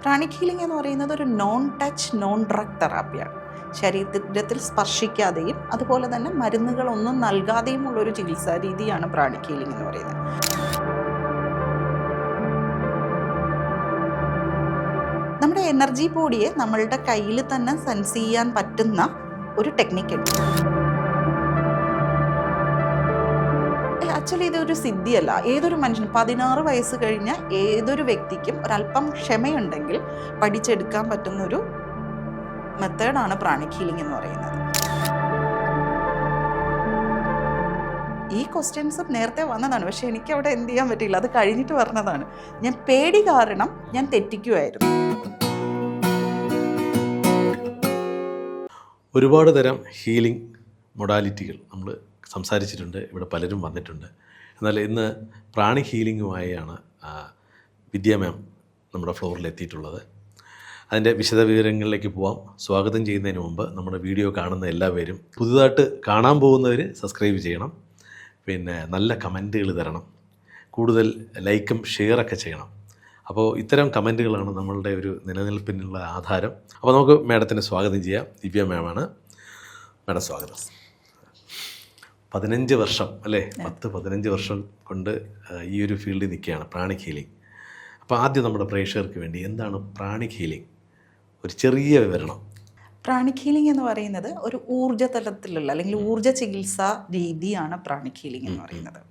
Pranic healing എന്ന് പറയുന്നത് ഒരു നോൺ ടച്ച് നോൺ ഡ്രഗ് തെറാപ്പിയാണ്. ശരീരത്തിൽ സ്പർശിക്കാതെയും അതുപോലെ തന്നെ മരുന്നുകളൊന്നും നൽകാതെയും ഉള്ളൊരു ചികിത്സാ രീതിയാണ് പ്രാണിക് ഹീലിംഗ് എന്ന് പറയുന്നത്. നമ്മുടെ എനർജി ബോഡിയെ നമ്മളുടെ കയ്യിൽ തന്നെ സെൻസ് ചെയ്യാൻ പറ്റുന്ന ഒരു ടെക്നിക്കുണ്ട്. ആക്ച്വലി ഇതൊരു സിദ്ധിയല്ല. ഏതൊരു മനുഷ്യനും 16 വയസ്സ് കഴിഞ്ഞ ഏതൊരു വ്യക്തിക്കും ഒരല്പം ക്ഷമയുണ്ടെങ്കിൽ പഠിച്ചെടുക്കാൻ പറ്റുന്നൊരു മെത്തേഡാണ് പ്രാണിക് ഹീലിംഗ് എന്ന് പറയുന്നത്. ഈ ക്വസ്റ്റ്യൻസ് നേരത്തെ വന്നതാണ്, പക്ഷെ എനിക്ക് അവിടെ എന്ത് ചെയ്യാൻ പറ്റില്ല, അത് കഴിഞ്ഞിട്ട് പറഞ്ഞതാണ്. ഞാൻ പേടി കാരണം ഞാൻ തെറ്റിക്കുമായിരുന്നു. ഒരുപാട് തരം ഹീലിംഗ് മൊഡാലിറ്റികൾ നമ്മൾ സംസാരിച്ചിട്ടുണ്ട്, ഇവിടെ പലരും വന്നിട്ടുണ്ട്. എന്നാൽ ഇന്ന് പ്രാണിക് ഹീലിംഗുമായാണ് വിദ്യ മാം നമ്മുടെ ഫ്ലോറിൽ എത്തിയിട്ടുള്ളത്. അതിൻ്റെ വിശദവിവരങ്ങളിലേക്ക് പോവാം. സ്വാഗതം ചെയ്യുന്നതിന് മുമ്പ് നമ്മുടെ വീഡിയോ കാണുന്ന എല്ലാവരും പുതുതായിട്ട് കാണാൻ പോകുന്നവർ സബ്സ്ക്രൈബ് ചെയ്യണം, പിന്നെ നല്ല കമൻറ്റുകൾ തരണം, കൂടുതൽ ലൈക്കും ഷെയറൊക്കെ ചെയ്യണം. അപ്പോൾ ഇത്തരം കമൻറ്റുകളാണ് നമ്മളുടെ ഒരു നിലനിൽപ്പിനുള്ള ആധാരം. അപ്പോൾ നമുക്ക് മാഡത്തിനെ സ്വാഗതം ചെയ്യാം. ദിവ്യ മാമാണ്. മാഡം സ്വാഗതം. 15 വർഷം അല്ലേ, 10-15 വർഷം കൊണ്ട് ഈ ഒരു ഫീൽഡിൽ നിൽക്കുകയാണ് പ്രാണിക് ഹീലിംഗ്. അപ്പോൾ ആദ്യം നമ്മുടെ പ്രേക്ഷകർക്ക് വേണ്ടി എന്താണ് പ്രാണിക് ഹീലിംഗ്, ഒരു ചെറിയ വിവരണം. പ്രാണിക് ഹീലിംഗ് എന്ന് പറയുന്നത് ഒരു ഊർജ്ജ തലത്തിലുള്ള അല്ലെങ്കിൽ ഊർജ്ജ ചികിത്സാ രീതിയാണ് പ്രാണിക് ഹീലിംഗ് എന്ന് പറയുന്നത്.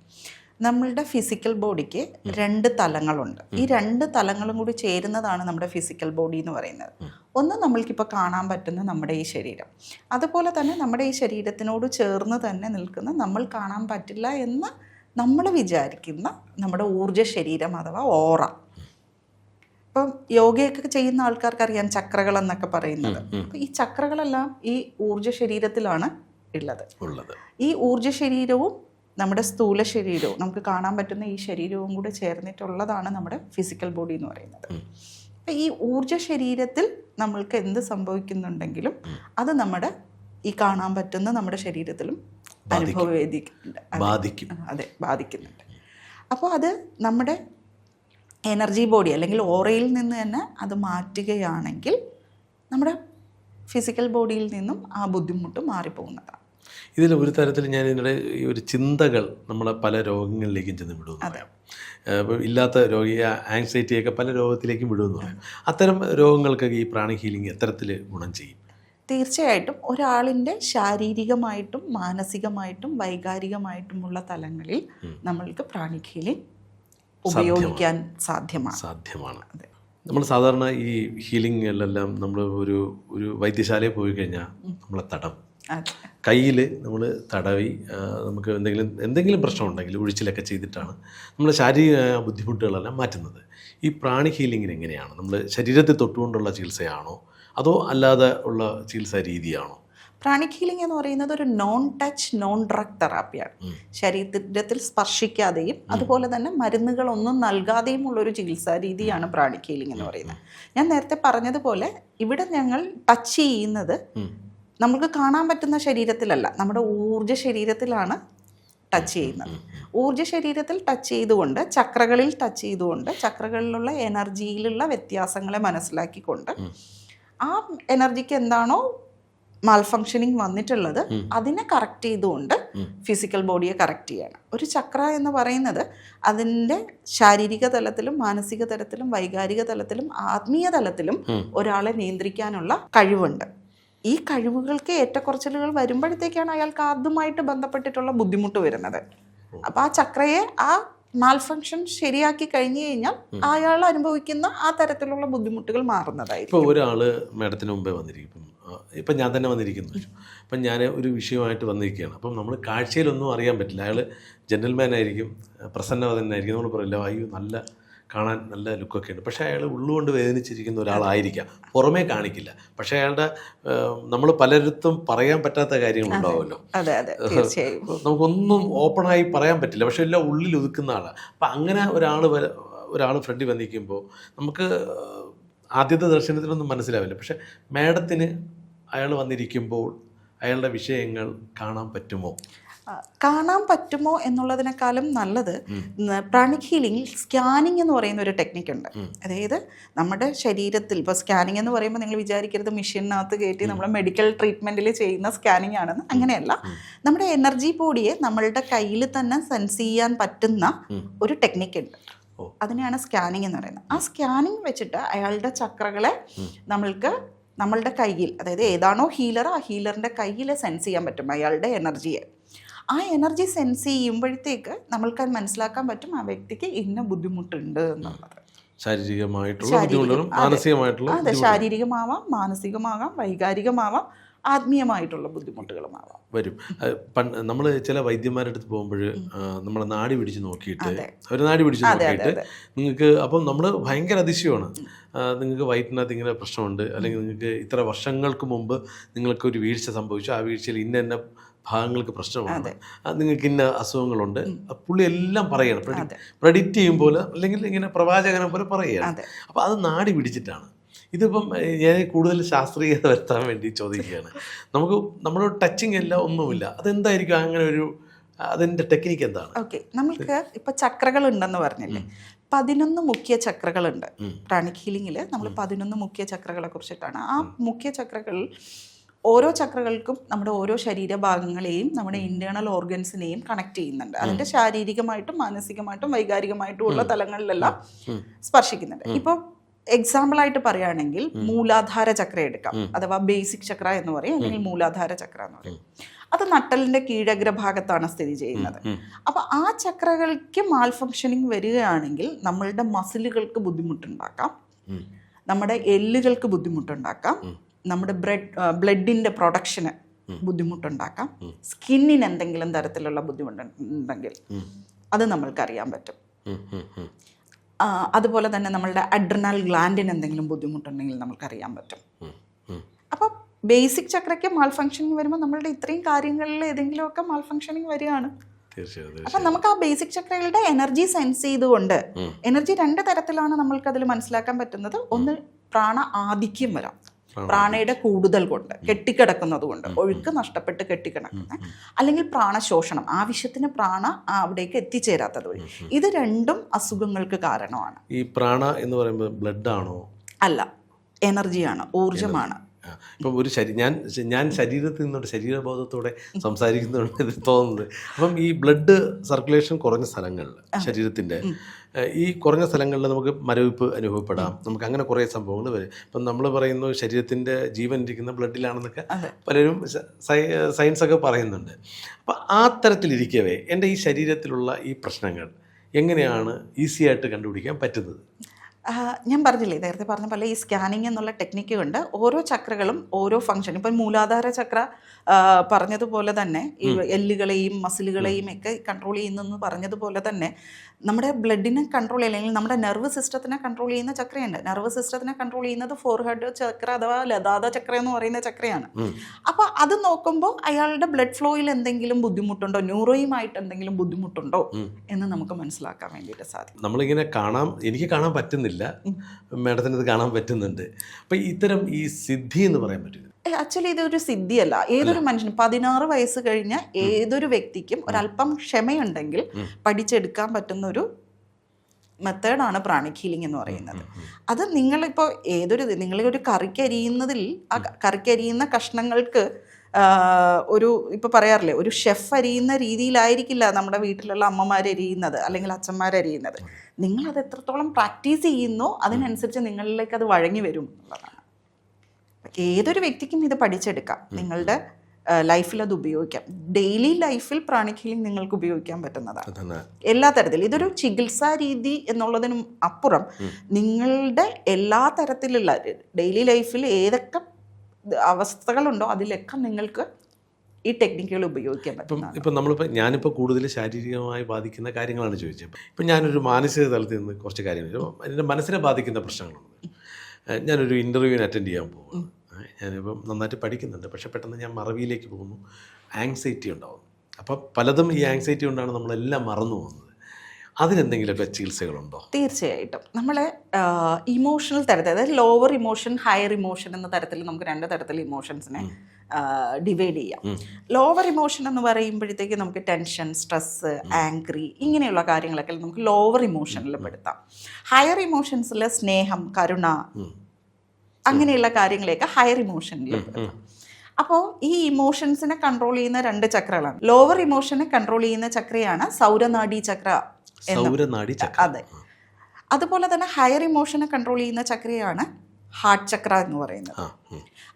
നമ്മളുടെ ഫിസിക്കൽ ബോഡിക്ക് 2 തലങ്ങളുണ്ട്. ഈ 2 തലങ്ങളും കൂടി ചേരുന്നതാണ് നമ്മുടെ ഫിസിക്കൽ ബോഡി എന്ന് പറയുന്നത്. ഒന്ന് നമ്മൾക്കിപ്പോൾ കാണാൻ പറ്റുന്ന നമ്മുടെ ഈ ശരീരം, അതുപോലെ തന്നെ നമ്മുടെ ഈ ശരീരത്തിനോട് ചേർന്ന് തന്നെ നിൽക്കുന്ന നമ്മൾ കാണാൻ പറ്റില്ല എന്ന് നമ്മൾ വിചാരിക്കുന്ന നമ്മുടെ ഊർജ്ജ ശരീരം അഥവാ ഓറ. ഇപ്പം യോഗയൊക്കെ ചെയ്യുന്ന ആൾക്കാർക്ക് അറിയാം ചക്രകൾ എന്നൊക്കെ പറയുന്നത്. അപ്പം ഈ ചക്രകളെല്ലാം ഈ ഊർജ്ജ ശരീരത്തിലാണ് ഉള്ളത്. ഈ ഊർജ്ജ ശരീരവും നമ്മുടെ സ്ഥൂല ശരീരവും നമുക്ക് കാണാൻ പറ്റുന്ന ഈ ശരീരവും കൂടെ ചേർന്നിട്ടുള്ളതാണ് നമ്മുടെ ഫിസിക്കൽ ബോഡി എന്ന് പറയുന്നത്. അപ്പം ഈ ഊർജ്ജ ശരീരത്തിൽ നമ്മൾക്ക് എന്ത് സംഭവിക്കുന്നുണ്ടെങ്കിലും അത് നമ്മുടെ ഈ കാണാൻ പറ്റുന്ന നമ്മുടെ ശരീരത്തിലും ബാധിക്കുന്നുണ്ട്. അപ്പോൾ അത് നമ്മുടെ എനർജി ബോഡി അല്ലെങ്കിൽ ഓറയിൽ നിന്ന് തന്നെ അത് മാറ്റുകയാണെങ്കിൽ നമ്മുടെ ഫിസിക്കൽ ബോഡിയിൽ നിന്നും ആ ബുദ്ധിമുട്ട് മാറിപ്പോകുന്നതാണ്. ഇതിൽ ഒരു തരത്തിൽ ഞാൻ ഇതിനിടെ ഈ ഒരു ചിന്തകൾ നമ്മളെ പല രോഗങ്ങളിലേക്കും ചെന്ന് വിടുമെന്ന് പറയാം. ഇല്ലാത്ത രോഗി ആങ്സൈറ്റിയൊക്കെ പല രോഗത്തിലേക്കും വിടുമെന്ന് പറയാം. അത്തരം രോഗങ്ങൾക്കൊക്കെ ഈ പ്രാണിക് ഹീലിംഗ് എത്തരത്തിൽ ഗുണം ചെയ്യും? തീർച്ചയായിട്ടും ഒരാളിൻ്റെ ശാരീരികമായിട്ടും മാനസികമായിട്ടും വൈകാരികമായിട്ടുമുള്ള തലങ്ങളിൽ നമ്മൾക്ക് പ്രാണിക് ഹീലിംഗ് ഉപയോഗിക്കാൻ സാധ്യമാണ്. അതെ, നമ്മൾ സാധാരണ ഈ ഹീലിംഗിലെല്ലാം നമ്മൾ ഒരു വൈദ്യശാലയിൽ പോയി കഴിഞ്ഞാൽ നമ്മളെ കയ്യിൽ നമ്മൾ തടവി നമുക്ക് എന്തെങ്കിലും പ്രശ്നമുണ്ടെങ്കിൽ ഒഴിച്ചിലൊക്കെ ചെയ്തിട്ടാണ് നമ്മൾ ശാരീരിക ബുദ്ധിമുട്ടുകളെല്ലാം മാറ്റുന്നത്. ഈ പ്രാണിക് ഹീലിംഗിന് എങ്ങനെയാണ്? നമ്മൾ ശരീരത്തെ തൊട്ടുകൊണ്ടുള്ള ചികിത്സയാണോ അതോ അല്ലാതെ ഉള്ള ചികിത്സാ രീതിയാണോ? പ്രാണിക് ഹീലിംഗ് എന്ന് പറയുന്നത് ഒരു നോൺ ടച്ച് നോൺ ഡ്രഗ് തെറാപ്പിയാണ്. ശരീരത്തിൽ സ്പർശിക്കാതെയും അതുപോലെ തന്നെ മരുന്നുകളൊന്നും നൽകാതെയും ഉള്ളൊരു ചികിത്സാ രീതിയാണ് പ്രാണിക് ഹീലിംഗ് എന്ന് പറയുന്നത്. ഞാൻ നേരത്തെ പറഞ്ഞതുപോലെ ഇവിടെ ഞങ്ങൾ ടച്ച് ചെയ്യുന്നത് നമുക്ക് കാണാൻ പറ്റുന്ന ശരീരത്തിലല്ല, നമ്മുടെ ഊർജ്ജ ശരീരത്തിലാണ് ടച്ച് ചെയ്യുന്നത്. ഊർജ്ജ ശരീരത്തിൽ ടച്ച് ചെയ്തുകൊണ്ട് ചക്രകളിൽ ടച്ച് ചെയ്തുകൊണ്ട് ചക്രകളിലുള്ള എനർജിയിലുള്ള വ്യത്യാസങ്ങളെ മനസ്സിലാക്കിക്കൊണ്ട് ആ എനർജിക്ക് എന്താണോ മാൽഫങ്ഷനിങ് വന്നിട്ടുള്ളത് അതിനെ കറക്റ്റ് ചെയ്തുകൊണ്ട് ഫിസിക്കൽ ബോഡിയെ കറക്റ്റ് ചെയ്യണം. ഒരു ചക്ര എന്ന് പറയുന്നത് അതിൻ്റെ ശാരീരിക തലത്തിലും മാനസിക തലത്തിലും വൈകാരിക തലത്തിലും ആത്മീയ തലത്തിലും ഒരാളെ നിയന്ത്രിക്കാനുള്ള കഴിവുണ്ട്. ഈ കഴിവുകൾക്ക് ഏറ്റക്കുറച്ചിലുകൾ വരുമ്പോഴത്തേക്കാണ് അയാൾക്ക് അതുമായിട്ട് ബന്ധപ്പെട്ടിട്ടുള്ള ബുദ്ധിമുട്ട് വരുന്നത്. അപ്പം ആ ചക്രയെ ആ മാൽഫങ്ഷൻ ശരിയാക്കി കഴിഞ്ഞു കഴിഞ്ഞാൽ അയാൾ അനുഭവിക്കുന്ന ആ തരത്തിലുള്ള ബുദ്ധിമുട്ടുകൾ മാറുന്നതായിരിക്കും. ഇപ്പോൾ ഒരാൾ മാഡത്തിന് മുമ്പേ വന്നിരിക്കും, ഇപ്പം ഞാൻ തന്നെ വന്നിരിക്കുന്നു. അപ്പം ഞാൻ ഒരു വിഷയമായിട്ട് വന്നിരിക്കുകയാണ്. അപ്പം നമ്മൾ കാഴ്ചയിലൊന്നും അറിയാൻ പറ്റില്ല. അയാൾ ജെന്റിൽമാൻ ആയിരിക്കും, പ്രസന്നവതനായിരിക്കും. നമ്മൾ പറയില്ല അയ്യോ നല്ല കാണാൻ നല്ല ലുക്കൊക്കെ ഉണ്ട്, പക്ഷേ അയാൾ ഉള്ളുകൊണ്ട് വേദനിച്ചിരിക്കുന്ന ഒരാളായിരിക്കാം, പുറമേ കാണിക്കില്ല. പക്ഷേ അയാളുടെ നമ്മൾ പലയിടത്തും പറയാൻ പറ്റാത്ത കാര്യങ്ങളുണ്ടാവുമല്ലോ, നമുക്കൊന്നും ഓപ്പണായി പറയാൻ പറ്റില്ല, പക്ഷേ എല്ലാം ഉള്ളിൽ ഒതുക്കുന്ന ആളാണ്. അപ്പം അങ്ങനെ ഒരാൾ ഫ്രണ്ടിൽ വന്നിരിക്കുമ്പോൾ നമുക്ക് ആദ്യത്തെ ദർശനത്തിനൊന്നും മനസ്സിലാവില്ല. പക്ഷേ മാഡത്തിന് അയാൾ വന്നിരിക്കുമ്പോൾ അയാളുടെ വിഷയങ്ങൾ കാണാൻ പറ്റുമോ? കാണാൻ പറ്റുമോ എന്നുള്ളതിനേക്കാളും നല്ലത് പ്രാണിക് ഹീലിംഗിൽ സ്കാനിങ് എന്ന് പറയുന്ന ഒരു ടെക്നിക്കുണ്ട്. അതായത് നമ്മുടെ ശരീരത്തിൽ ഇപ്പോൾ സ്കാനിങ് എന്ന് പറയുമ്പോൾ നിങ്ങൾ വിചാരിക്കരുത് മെഷീനകത്ത് കയറ്റി നമ്മൾ മെഡിക്കൽ ട്രീറ്റ്മെൻറ്റിൽ ചെയ്യുന്ന സ്കാനിങ് ആണെന്ന്. അങ്ങനെയല്ല, നമ്മുടെ എനർജി ബോഡിയെ നമ്മളുടെ കയ്യിൽ തന്നെ സെൻസ് ചെയ്യാൻ പറ്റുന്ന ഒരു ടെക്നിക്ക് ഉണ്ട്. അതിനെയാണ് സ്കാനിങ് എന്ന് പറയുന്നത്. ആ സ്കാനിങ് വെച്ചിട്ട് അയാളുടെ ചക്രകളെ നമ്മളുടെ കയ്യിൽ, അതായത് ഏതാണോ ഹീലർ, ആ ഹീലറിൻ്റെ കയ്യിൽ സെൻസ് ചെയ്യാൻ പറ്റും അയാളുടെ എനർജിയെ. ആ എനർജി സെൻസ് ചെയ്യുമ്പോഴത്തേക്ക് നമ്മൾക്ക് അത് മനസ്സിലാക്കാൻ പറ്റും ആ വ്യക്തിക്ക് ഇന്ന ബുദ്ധിമുട്ടുണ്ട് എന്നുള്ളത്. ശാരീരികമായിട്ടുള്ള ശാരീരികമാവാം, മാനസികമാകാം, വൈകാരികമാവാം, ആത്മീയമായിട്ടുള്ള ബുദ്ധിമുട്ടുകളുമാവാം വരും. നമ്മൾ ചില വൈദ്യന്മാരുടെ അടുത്ത് പോകുമ്പോൾ നമ്മളെ നാടി പിടിച്ച് നോക്കിയിട്ട് നിങ്ങൾക്ക്, അപ്പം നമ്മൾ ഭയങ്കര അതിശയമാണ്, നിങ്ങൾക്ക് വയറ്റിനകത്ത് ഇങ്ങനെ പ്രശ്നമുണ്ട്, അല്ലെങ്കിൽ നിങ്ങൾക്ക് ഇത്ര വർഷങ്ങൾക്ക് മുമ്പ് നിങ്ങൾക്കൊരു വീഴ്ച സംഭവിച്ചു, ആ വീഴ്ചയിൽ ഇന്ന ഭാഗങ്ങൾക്ക് പ്രശ്നമാണ്, നിങ്ങൾക്ക് ഇന്ന അസുഖങ്ങളുണ്ട്, പുള്ളി എല്ലാം പറയണം, പ്രഡിക്റ്റ് ചെയ്യും പോലെ, അല്ലെങ്കിൽ ഇങ്ങനെ പ്രവാചകനെ പോലെ പറയുകയാണ്. അപ്പോൾ അത് നാടി പിടിച്ചിട്ടാണ്. ഇതിപ്പം ഞാൻ കൂടുതൽ ശാസ്ത്രീയത വരുത്താൻ വേണ്ടി ചോദിക്കുകയാണ്. നമ്മുടെ ടച്ചിങ് അല്ല, ഒന്നുമില്ല, അതെന്തായിരിക്കും അങ്ങനെ ഒരു, അതിൻ്റെ ടെക്നിക്ക് എന്താണ്? ഓക്കെ, നമ്മൾക്ക് ഇപ്പം ചക്രകൾ ഉണ്ടെന്ന് പറഞ്ഞില്ലേ, 11 മുഖ്യ ചക്രകളുണ്ട്. പ്രാണിക് ഹീലിംഗിൽ നമ്മൾ 11 മുഖ്യ ചക്രകളെ കുറിച്ചിട്ടാണ്. ആ മുഖ്യ ചക്രകളിൽ ഓരോ ചക്രകൾക്കും നമ്മുടെ ഓരോ ശരീരഭാഗങ്ങളെയും നമ്മുടെ ഇന്റേണൽ ഓർഗൻസിനെയും കണക്ട് ചെയ്യുന്നുണ്ട്. അതിൻ്റെ ശാരീരികമായിട്ടും മാനസികമായിട്ടും വൈകാരികമായിട്ടും ഉള്ള തലങ്ങളിലെല്ലാം സ്പർശിക്കുന്നുണ്ട്. ഇപ്പോൾ എക്സാമ്പിളായിട്ട് പറയുകയാണെങ്കിൽ മൂലാധാര ചക്ര എടുക്കാം, അഥവാ ബേസിക് ചക്ര എന്ന് പറയും, അല്ലെങ്കിൽ മൂലാധാര ചക്ര എന്ന് പറയും. അത് നട്ടലിന്റെ കീഴഗ്രഭാഗത്താണ് സ്ഥിതി ചെയ്യുന്നത്. അപ്പൊ ആ ചക്രകൾക്ക് മാൽ ഫങ്ഷനിങ് വരികയാണെങ്കിൽ നമ്മളുടെ മസിലുകൾക്ക് ബുദ്ധിമുട്ടുണ്ടാക്കാം, നമ്മുടെ എല്ലുകൾക്ക് ബുദ്ധിമുട്ടുണ്ടാക്കാം, നമ്മുടെ ബ്ലഡിന്റെ പ്രൊഡക്ഷന് ബുദ്ധിമുട്ടുണ്ടാക്കാം, സ്കിന്നിന് എന്തെങ്കിലും തരത്തിലുള്ള ബുദ്ധിമുട്ടുണ്ടെങ്കിൽ അത് നമ്മൾക്കറിയാൻ പറ്റും. അതുപോലെ തന്നെ നമ്മളുടെ അഡ്രിനൽ ഗ്ലാൻഡിന് എന്തെങ്കിലും ബുദ്ധിമുട്ടുണ്ടെങ്കിൽ നമുക്കറിയാൻ പറ്റും. അപ്പോൾ ബേസിക് ചക്രയ്ക്ക് മാൽ ഫങ്ഷനിങ് വരുമ്പോൾ നമ്മളുടെ ഇത്രയും കാര്യങ്ങളിൽ ഏതെങ്കിലുമൊക്കെ മാൽ ഫങ്ഷനിങ് വരികയാണ്. അപ്പം നമുക്ക് ആ ബേസിക് ചക്രകളുടെ എനർജി സെൻസ് ചെയ്തുകൊണ്ട്, എനർജി 2 തരത്തിലാണ് നമ്മൾക്ക് അതിൽ മനസ്സിലാക്കാൻ പറ്റുന്നത്. ഒന്ന്, പ്രാണ ആധിക്യം വരാം, പ്രാണയുടെ കൂടുതൽ കൊണ്ട്, കെട്ടിക്കിടക്കുന്നത് കൊണ്ട്, ഒഴുക്ക് നഷ്ടപ്പെട്ട് കെട്ടിക്കിടക്കുന്ന, അല്ലെങ്കിൽ പ്രാണശോഷണം, ആവശ്യത്തിന് പ്രാണ അവിടേക്ക് എത്തിച്ചേരാത്തത് വഴി. ഇത് രണ്ടും അസുഖങ്ങൾക്ക് കാരണമാണ്. ഈ പ്രാണ എന്ന് പറയുമ്പോൾ ബ്ലഡ് ആണോ? അല്ല, എനർജിയാണ്, ഊർജമാണ്. ഇപ്പം ഒരു ഞാൻ ശരീരത്തിൽ നിന്നോട്ട് ശരീരബോധത്തോടെ സംസാരിക്കുന്നതുകൊണ്ട് ഇത് തോന്നുന്നത്. അപ്പം ഈ ബ്ലഡ് സർക്കുലേഷൻ കുറഞ്ഞ സ്ഥലങ്ങളിൽ, ശരീരത്തിൻ്റെ ഈ കുറഞ്ഞ സ്ഥലങ്ങളിൽ നമുക്ക് മരവിപ്പ് അനുഭവപ്പെടാം, നമുക്ക് അങ്ങനെ കുറേ സംഭവങ്ങൾ വരും. ഇപ്പം നമ്മൾ പറയുന്നു ശരീരത്തിൻ്റെ ജീവൻ ഇരിക്കുന്ന ബ്ലഡിലാണെന്നൊക്കെ പലരും സയൻസൊക്കെ പറയുന്നുണ്ട്. അപ്പം ആ തരത്തിലിരിക്കവേ എൻ്റെ ഈ ശരീരത്തിലുള്ള ഈ പ്രശ്നങ്ങൾ എങ്ങനെയാണ് ഈസി ആയിട്ട് കണ്ടുപിടിക്കാൻ പറ്റുന്നത്? ഞാൻ പറഞ്ഞില്ലേ, നേരത്തെ പറഞ്ഞ പോലെ ഈ സ്കാനിങ് എന്നുള്ള ടെക്നിക്ക് കൊണ്ട് ഓരോ ചക്രകളും ഓരോ ഫങ്ഷൻ, ഇപ്പം മൂലാധാര ചക്ര പറഞ്ഞതുപോലെ തന്നെ ഈ എല്ലുകളെയും മസിലുകളെയും ഒക്കെ കൺട്രോൾ ചെയ്യുന്നെന്ന് പറഞ്ഞതുപോലെ തന്നെ നമ്മുടെ ബ്ലഡിനെ കൺട്രോൾ അല്ലെങ്കിൽ നമ്മുടെ നെർവ് സിസ്റ്റത്തിനെ കൺട്രോൾ ചെയ്യുന്ന ചക്രയുണ്ട്. നെർവ് സിസ്റ്റത്തിനെ കൺട്രോൾ ചെയ്യുന്നത് ഫോർഹെഡ് ചക്ര അഥവാ ലതാത ചക്ര എന്ന് പറയുന്ന ചക്രയാണ്. അപ്പോൾ അത് നോക്കുമ്പോൾ അയാളുടെ ബ്ലഡ് ഫ്ലോയിൽ എന്തെങ്കിലും ബുദ്ധിമുട്ടുണ്ടോ, ന്യൂറോയുമായിട്ട് എന്തെങ്കിലും ബുദ്ധിമുട്ടുണ്ടോ എന്ന് നമുക്ക് മനസ്സിലാക്കാൻ വേണ്ടിയിട്ട് സാധിക്കും. നമ്മളിങ്ങനെ എനിക്ക് കാണാൻ പറ്റുന്നില്ല, മേഡത്തിന് ഇത് കാണാൻ പറ്റുന്നുണ്ട്. അപ്പം ഇത്തരം ഈ സിദ്ധി എന്ന് പറയാൻ പറ്റില്ല. ആക്ച്വലി ഇതൊരു സിദ്ധിയല്ല. ഏതൊരു മനുഷ്യനും 16 വയസ്സ് കഴിഞ്ഞ ഏതൊരു വ്യക്തിക്കും ഒരല്പം ക്ഷമയുണ്ടെങ്കിൽ പഠിച്ചെടുക്കാൻ പറ്റുന്ന ഒരു മെത്തേഡാണ് പ്രാണിക് ഹീലിംഗ് എന്ന് പറയുന്നത്. അത് നിങ്ങളിപ്പോൾ നിങ്ങളൊരു കറിക്കരിയുന്നതിൽ ആ കറിക്കരിയുന്ന കഷ്ണങ്ങൾക്ക് ഒരു ഇപ്പോൾ പറയാറില്ലേ, ഒരു ഷെഫ് അരിയുന്ന രീതിയിലായിരിക്കില്ല നമ്മുടെ വീട്ടിലുള്ള അമ്മമാരരിയുന്നത് അല്ലെങ്കിൽ അച്ഛന്മാരരിയുന്നത്. നിങ്ങളത് എത്രത്തോളം പ്രാക്ടീസ് ചെയ്യുന്നോ അതിനനുസരിച്ച് നിങ്ങളിലേക്ക് അത് വഴങ്ങി വരും എന്നുള്ളതാണ്. ഏതൊരു വ്യക്തിക്കും ഇത് പഠിച്ചെടുക്കാം, നിങ്ങളുടെ ലൈഫിൽ അത് ഉപയോഗിക്കാം. ഡെയിലി ലൈഫിൽ പ്രാണിക് ഹീലിംഗ് നിങ്ങൾക്ക് ഉപയോഗിക്കാൻ പറ്റുന്നതാണ് എല്ലാ തരത്തിലും. ഇതൊരു ചികിത്സാ രീതി എന്നുള്ളതിനും അപ്പുറം നിങ്ങളുടെ എല്ലാ തരത്തിലുള്ള ഡെയിലി ലൈഫിൽ ഏതൊക്കെ അവസ്ഥകളുണ്ടോ അതിലൊക്കെ നിങ്ങൾക്ക് ഈ ടെക്നിക്കുകൾ ഉപയോഗിക്കാൻ പറ്റും. ഇപ്പം ഞാനിപ്പോൾ കൂടുതൽ ശാരീരികമായി ബാധിക്കുന്ന കാര്യങ്ങളാണ് ചോദിച്ചത്. ഇപ്പം ഞാനൊരു മാനസിക തലത്തിൽ നിന്ന് കുറച്ച് കാര്യങ്ങൾ, എൻ്റെ മനസ്സിനെ ബാധിക്കുന്ന പ്രശ്നങ്ങളുണ്ട്. ഞാനൊരു ഇൻ്റർവ്യൂവിന് അറ്റൻഡ് ചെയ്യാൻ പോകുന്നു. ഞാനിപ്പം നന്നായിട്ട് പഠിക്കുന്നുണ്ട്, പക്ഷേ പെട്ടെന്ന് ഞാൻ മറവിയിലേക്ക് പോകുന്നു, ആങ്സൈറ്റി ഉണ്ടാകുന്നു. അപ്പം പലതും ഈ ആങ്സൈറ്റി കൊണ്ടാണ് നമ്മളെല്ലാം മറന്നു പോകുന്നത്. അതിനെന്തെങ്കിലുമൊക്കെ ചികിത്സകളുണ്ടോ? തീർച്ചയായിട്ടും. നമ്മളെ ഇമോഷണൽ തരത്തിൽ, അതായത് ലോവർ ഇമോഷൻ, ഹയർ ഇമോഷൻ എന്ന തരത്തിൽ നമുക്ക് 2 തരത്തിൽ ഇമോഷൻസിനെ ഡിവൈഡ് ചെയ്യാം. ലോവർ ഇമോഷൻ എന്ന് പറയുമ്പോഴത്തേക്ക് നമുക്ക് ടെൻഷൻ, സ്ട്രെസ്, ആംഗ്രി ഇങ്ങനെയുള്ള കാര്യങ്ങളൊക്കെ നമുക്ക് ലോവർ ഇമോഷനിൽ പെടുത്താം. ഹയർ ഇമോഷൻസിൽ സ്നേഹം, കരുണ അങ്ങനെയുള്ള കാര്യങ്ങളെയൊക്കെ ഹയർ ഇമോഷനിൽ പെടുത്താം. അപ്പോൾ ഈ ഇമോഷൻസിനെ കൺട്രോൾ ചെയ്യുന്ന 2 ചക്രകളാണ്. ലോവർ ഇമോഷനെ കൺട്രോൾ ചെയ്യുന്ന ചക്രയാണ് സൗരനാഡി ചക്ര. അതെ. അതുപോലെ തന്നെ ഹയർ ഇമോഷനെ കൺട്രോൾ ചെയ്യുന്ന ചക്രയാണ് ഹാർട്ട് ചക്ര എന്ന് പറയുന്നത്.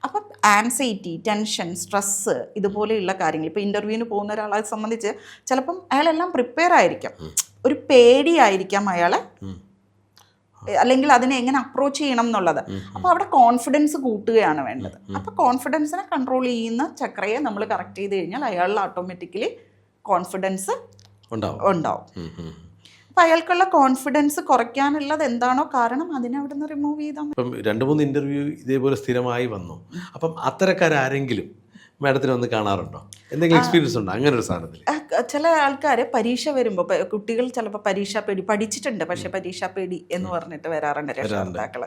അപ്പം ആൻസൈറ്റി, ടെൻഷൻ, സ്ട്രെസ് ഇതുപോലെയുള്ള കാര്യങ്ങൾ, ഇപ്പോൾ ഇൻ്റർവ്യൂവിന് പോകുന്ന ഒരാളെ സംബന്ധിച്ച് ചിലപ്പം അയാളെല്ലാം പ്രിപ്പയർ ആയിരിക്കാം, ഒരു പേടിയായിരിക്കാം അയാളെ, അല്ലെങ്കിൽ അതിനെ എങ്ങനെ അപ്രോച്ച് ചെയ്യണം എന്നുള്ളത്. അപ്പോൾ അവിടെ കോൺഫിഡൻസ് കൂട്ടുകയാണ് വേണ്ടത്. അപ്പോൾ കോൺഫിഡൻസിനെ കൺട്രോൾ ചെയ്യുന്ന ചക്രയെ നമ്മൾ കറക്റ്റ് ചെയ്ത് കഴിഞ്ഞാൽ അയാളിൽ ഓട്ടോമാറ്റിക്കലി കോൺഫിഡൻസ് ഉണ്ടാവും. അപ്പം അയാൾക്കുള്ള കോൺഫിഡൻസ് കുറയ്ക്കാനുള്ളത് എന്താണോ കാരണം അതിനെ അവിടെ നിന്ന് റിമൂവ് ചെയ്താൽ. ഇപ്പം 2-3 ഇൻ്റർവ്യൂ ഇതേപോലെ സ്ഥിരമായി വന്നു. അപ്പം അത്തരക്കാരെങ്കിലും മാഡത്തിന് വന്ന് കാണാറുണ്ടോ? എന്തെങ്കിലും എക്സ്പീരിയൻസ് ഉണ്ടോ അങ്ങനെ ഒരു സാധനത്തിൽ? ചില ആൾക്കാർ പരീക്ഷ വരുമ്പോൾ, കുട്ടികൾ ചിലപ്പോൾ പരീക്ഷാ പേടി പഠിച്ചിട്ടുണ്ട്, പക്ഷെ പരീക്ഷാ പേടി എന്ന് പറഞ്ഞിട്ട് വരാറുണ്ട് രക്ഷകർത്താക്കൾ.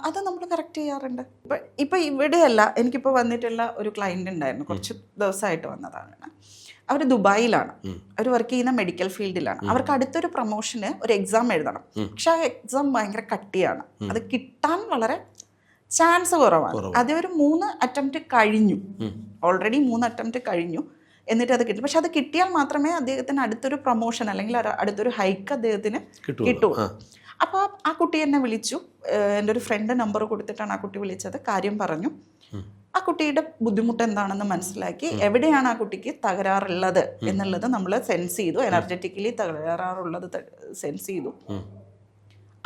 അത് നമ്മൾ കറക്റ്റ് ചെയ്യാറുണ്ട്. ഇപ്പം ഇവിടെയല്ല, എനിക്കിപ്പോൾ വന്നിട്ടുള്ള ഒരു ക്ലയൻറ്റ് ഉണ്ടായിരുന്നു, കുറച്ച് ദിവസമായിട്ട് വന്നതാണ്. അവർ ദുബായിലാണ്, അവർ വർക്ക് ചെയ്യുന്ന മെഡിക്കൽ ഫീൽഡിലാണ്. അവർക്ക് അടുത്തൊരു പ്രൊമോഷന് ഒരു എക്സാം എഴുതണം. പക്ഷെ ആ എക്സാം ഭയങ്കര കട്ടിയാണ്, അത് കിട്ടാൻ വളരെ ചാൻസ് കുറവാണ്. അത് ഒരു 3 അറ്റംപ്റ്റ് കഴിഞ്ഞു, ഓൾറെഡി 3 അറ്റംപ്റ്റ് കഴിഞ്ഞു, എന്നിട്ട് അത് കിട്ടും. പക്ഷെ അത് കിട്ടിയാൽ മാത്രമേ അദ്ദേഹത്തിന് അടുത്തൊരു പ്രൊമോഷൻ അല്ലെങ്കിൽ അടുത്തൊരു ഹൈക്ക് അദ്ദേഹത്തിന് കിട്ടൂ. അപ്പോൾ ആ കുട്ടി എന്നെ വിളിച്ചു, എൻ്റെ ഒരു ഫ്രണ്ട് നമ്പർ കൊടുത്തിട്ടാണ് ആ കുട്ടി വിളിച്ചത്. കാര്യം പറഞ്ഞു, ആ കുട്ടിയുടെ ബുദ്ധിമുട്ട് എന്താണെന്ന് മനസ്സിലാക്കി, എവിടെയാണ് ആ കുട്ടിക്ക് തകരാറുള്ളത് എന്നുള്ളത് നമ്മൾ സെൻസ് ചെയ്തു, എനർജറ്റിക്കലി തകരാറുള്ളത് സെൻസ് ചെയ്തു.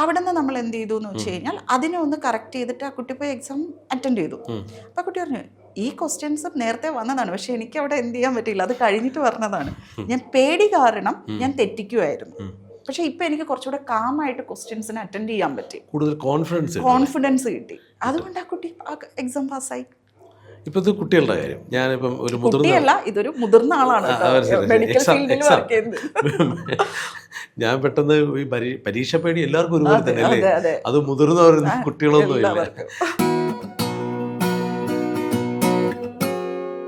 അവിടെ നിന്ന് നമ്മൾ എന്ത് ചെയ്തു എന്ന് വെച്ച് കഴിഞ്ഞാൽ അതിനെ ഒന്ന് കറക്റ്റ് ചെയ്തിട്ട് ആ കുട്ടി പോയി എക്സാം അറ്റൻഡ് ചെയ്തു. അപ്പം ആ കുട്ടി പറഞ്ഞു, ഈ ക്വസ്റ്റ്യൻസ് നേരത്തെ വന്നതാണ്, പക്ഷെ എനിക്ക് അവിടെ എന്ത് ചെയ്യാൻ പറ്റില്ല, അത് കഴിഞ്ഞിട്ട് പറഞ്ഞതാണ്. ഞാൻ പേടി കാരണം ഞാൻ തെറ്റിക്കുമായിരുന്നു, പക്ഷെ ഇപ്പം എനിക്ക് കുറച്ചുകൂടെ കാമായിട്ട് ക്വസ്റ്റ്യൻസിന് അറ്റൻഡ് ചെയ്യാൻ പറ്റി, കൂടുതൽ കോൺഫിഡൻസ് കിട്ടി. അതുകൊണ്ട് ആ കുട്ടി എക്സാം പാസ്സായി. ഇപ്പോഴത്തെ കുട്ടികളുടെ കാര്യം, ഞാനിപ്പം ഒരു കുട്ടിയല്ല, ഇതൊരു മുതിർന്ന ആളാണ്, മെഡിക്കൽ ഫീൽഡിൽ വർക്ക് ചെയ്യുന്നത്. ഞാൻ പെട്ടെന്ന് ഈ പരീക്ഷ പേടി എല്ലാവർക്കും ഒരുപോലെ തന്നെ അല്ലേ? അത് മുതിർന്നവർ കുട്ടികളൊന്നും ഇല്ല.